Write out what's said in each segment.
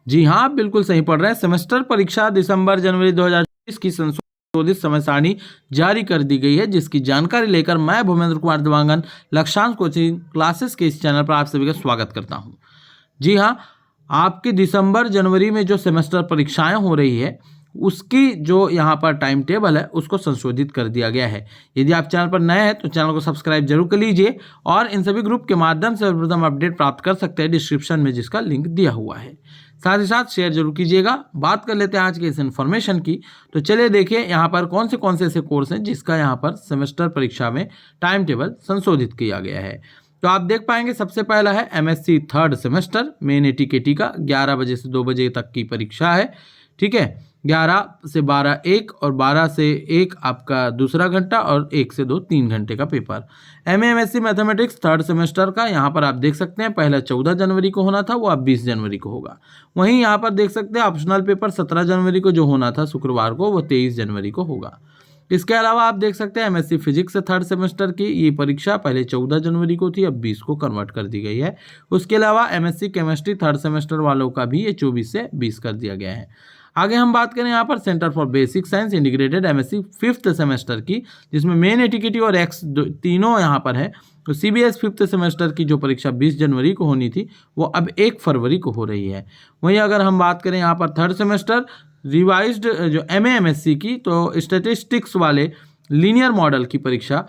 जी हाँ, आप बिल्कुल सही पढ़ रहे हैं। सेमेस्टर परीक्षा दिसंबर जनवरी 2020 की संशोधित समय सारणी जारी कर दी गई है, जिसकी जानकारी लेकर मैं भूपेंद्र कुमार देवांगन लक्ष्यांश कोचिंग क्लासेस के इस चैनल पर आप सभी का स्वागत करता हूँ। जी हाँ, आपकी दिसंबर जनवरी में जो सेमेस्टर परीक्षाएं हो रही है उसकी जो यहाँ पर टाइम टेबल है उसको संशोधित कर दिया गया है। यदि आप चैनल पर नए हैं तो चैनल को सब्सक्राइब जरूर कर लीजिए और इन सभी ग्रुप के माध्यम से सर्वप्रथम अपडेट प्राप्त कर सकते हैं डिस्क्रिप्शन में, जिसका लिंक दिया हुआ है। साथ ही साथ शेयर जरूर कीजिएगा। बात कर लेते हैं आज के इस इन्फॉर्मेशन की। तो चलिए देखिए यहाँ पर कौन से ऐसे कोर्स हैं जिसका यहाँ पर सेमेस्टर परीक्षा में टाइम टेबल संशोधित किया गया है। तो आप देख पाएंगे सबसे पहला है MSc third semester main ATKT का 11 बजे से 2 बजे तक की परीक्षा है। ठीक है, 11 से 12 1 और 12 से 1 आपका दूसरा घंटा और 1 से 2 3 घंटे का paper. MSc mathematics third semester का यहाँ पर आप देख सकते हैं पहला 14 जनवरी को होना था, वो अब 20 जनवरी को होगा। वहीं यहाँ पर देख सकते हैं ऑप्शनल पेपर 17 जनवरी को जो होना था शुक्रवार को, वो 23 जनवरी को होगा। इसके अलावा आप देख सकते हैं एमएससी फिजिक्स थर्ड सेमेस्टर की ये परीक्षा पहले 14 जनवरी को थी, अब 20 को कन्वर्ट कर दी गई है। उसके अलावा एमएससी केमिस्ट्री थर्ड सेमेस्टर वालों का भी ये 24 से 20 कर दिया गया है। आगे हम बात करें यहाँ पर centre for basic science integrated MSc fifth semester की, जिसमें मेन एटीकेटी और एक्स तीनों यहाँ पर है। तो सीबीएस फिफ्थ सेमेस्टर की जो परीक्षा 20 जनवरी को होनी थी वो अब 1 फरवरी को हो रही है। वहीं अगर हम बात करें यहाँ पर थर्ड सेमेस्टर रिवाइज्ड जो एमएससी की, तो स्टैटिस्टिक्स वाले लीनियर मॉडल की परीक्षा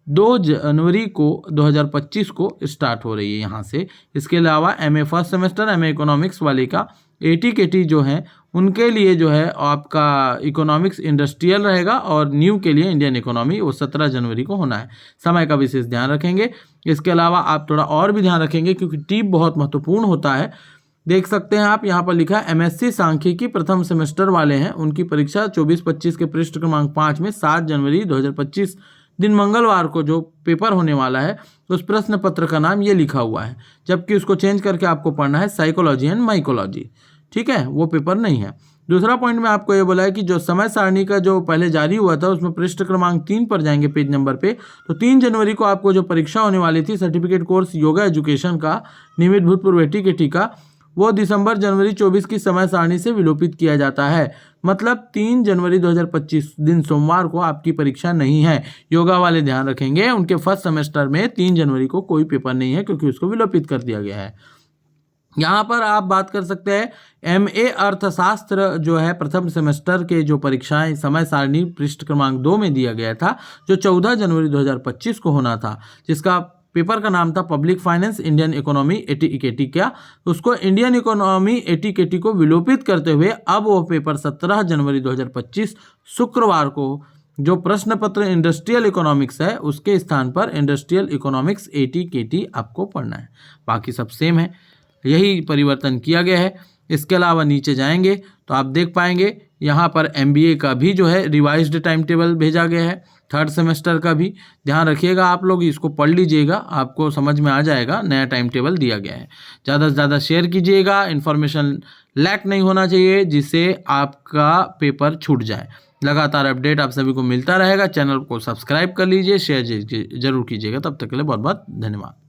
2 जनवरी को 2025 को स्टार्ट हो रही है यहाँ से। इसके अलावा MA first semester MA economics वाले का एटीकेटी जो है उनके लिए जो है आपका इकोनॉमिक्स इंडस्ट्रियल रहेगा और न्यू के लिए इंडियन इकोनॉमी, वो 17 जनवरी को होना है। समय का विशेष ध्यान रखेंगे। इसके अलावा आप थोड़ा और भी ध्यान रखेंगे क्योंकि टीप बहुत महत्वपूर्ण होता है। देख सकते हैं आप यहाँ पर लिखा है एमएससी सांख्यिकी प्रथम सेमेस्टर वाले हैं, उनकी परीक्षा 24-25 के पृष्ठ क्रमांक 5 में 7 जनवरी 2025 दिन मंगलवार को जो पेपर होने वाला है उस प्रश्न पत्र का नाम ये लिखा हुआ है, जबकि उसको चेंज करके आपको पढ़ना है साइकोलॉजी एंड माइकोलॉजी। ठीक है, वो पेपर नहीं है। दूसरा पॉइंट में आपको ये बोला है कि जो समय सारणी का जो पहले जारी हुआ था उसमें पृष्ठ क्रमांक 3 पर जाएंगे पेज नंबर पे, तो 3 जनवरी को आपको जो परीक्षा होने वाली थी सर्टिफिकेट कोर्स योगा एजुकेशन का नियमित भूतपूर्व एटीकेटी का, वो दिसंबर जनवरी 24 की समय सारणी से विलोपित किया जाता है। मतलब 3 जनवरी 2025 दिन सोमवार को आपकी परीक्षा नहीं है। योगा वाले ध्यान रखेंगे, उनके फर्स्ट सेमेस्टर में 3 जनवरी को कोई पेपर नहीं है क्योंकि उसको विलोपित कर दिया गया है। यहाँ पर आप बात कर सकते हैं एमए अर्थशास्त्र जो है प्रथम सेमेस्टर के जो परीक्षाएं समय सारणी पृष्ठ क्रमांक 2 में दिया गया था, जो 14 जनवरी 2025 को होना था, जिसका पेपर का नाम था public finance Indian economy ATKT का, उसको इंडियन इकोनॉमी एटीकेटी को विलोपित करते हुए अब वो पेपर 17 जनवरी 2025 शुक्रवार को जो प्रश्न पत्र इंडस्ट्रियल इकोनॉमिक्स है उसके स्थान पर इंडस्ट्रियल इकोनॉमिक्स एटीकेटी आपको पढ़ना है। बाकी सब सेम है, यही परिवर्तन किया गया है। इसके अलावा नीचे जाएंगे तो आप देख पाएंगे यहाँ पर एमबीए का भी जो है रिवाइज्ड टाइम टेबल भेजा गया है, थर्ड सेमेस्टर का भी ध्यान रखिएगा। आप लोग इसको पढ़ लीजिएगा, आपको समझ में आ जाएगा, नया टाइम टेबल दिया गया है। ज़्यादा से ज़्यादा शेयर कीजिएगा, इन्फॉर्मेशन लैक नहीं होना चाहिए जिससे आपका पेपर छूट जाए। लगातार अपडेट आप सभी को मिलता रहेगा। चैनल को सब्सक्राइब कर लीजिए, शेयर जरूर कीजिएगा। तब तक के लिए बहुत बहुत धन्यवाद।